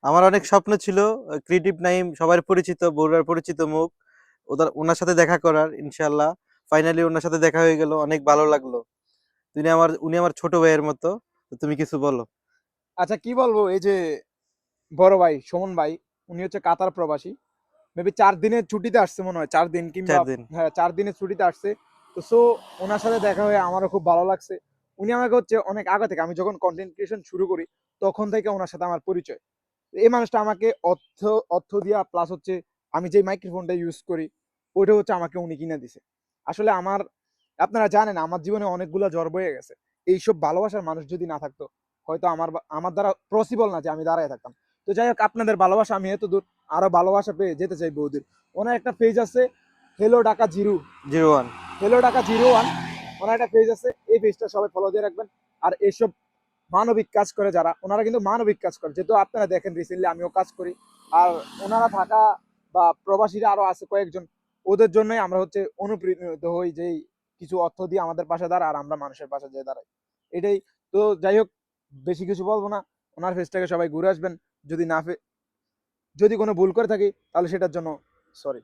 আমার অনেক স্বপ্ন ছিল ক্রিয়েটিভ নাইম সবার পরিচিত, বগুড়ার পরিচিত মুখ, ওনার সাথে দেখা করার। ইনশাল্লাহ ফাইনালি ওনার সাথে দেখা হয়ে গেল, অনেক ভালো লাগলো। উনি আমার ছোট ভাইয়ের মতো। তো তুমি কিছু বলো। আচ্ছা, কি বলবো, এই যে বড় ভাই সুমন ভাই, উনি হচ্ছে কাতার প্রবাসী। মেবি 4 দিনের ছুটিতে আসছে মনে হয়, 4 দিন কিংবা 4 দিন। হ্যাঁ 4 দিনের ছুটিতে আসছে। তো সো ওনার সাথে দেখা হয়ে আমারও খুব ভালো লাগছে। উনি আমাকে হচ্ছে অনেক আগে থেকে, আমি যখন কন্টেন্ট ক্রিয়েশন শুরু করি তখন থেকে ওনার সাথে আমার পরিচয়। এই মানুষটা আমাকে অর্থ অর্থ দিয়া, প্লাস হচ্ছে আমি যে মাইক্রোফোনটা ইউজ করি ওইটা হচ্ছে আমাকে উনি কিনে দিছে। আসলে আমার, আপনারা জানেন আমার জীবনে অনেকগুলো জ্বর বয়ে গেছে। এইসব ভালোবাসার মানুষ যদি না থাকতো, হয়তো আমার দ্বারা পসিবল না যে আমি দাঁড়ায় থাকতাম। তো যাই হোক, আপনাদের ভালোবাসা আমি এত দূর আরো ভালোবাসা পেয়ে যেতে চাই বৌদির। ওনার একটা পেজ আছে, hello Dhaka zero, 01। Hello Dhaka 01। ওনার একটা পেজ আছে, এই পেজটা সবাই ফলো দিয়ে রাখবেন। আর এইসব মানবিক কাজ করে যারা, ওনারা কিন্তু মানবিক কাজ করে, যেহেতু আপনারা দেখেন রিসেন্টলি আমিও কাজ করি। আর ওনারা থাকা বা প্রবাসীরা আরো আছে কয়েকজন, ওদের জন্যই আমরা হচ্ছে অনুপ্রেরিত হই যে কিছু অর্থ দিয়ে আমাদের পাশে দাঁড়া, আর আমরা মানুষের পাশে যেয়ে দাঁড়াই। এটাই। তো যাই হোক, বেশি কিছু বলবো না। ওনার ফেসটাকে সবাই ঘুরে আসবেন। যদি না যদি কোনো ভুল করে থাকি তাহলে সেটার জন্য সরি।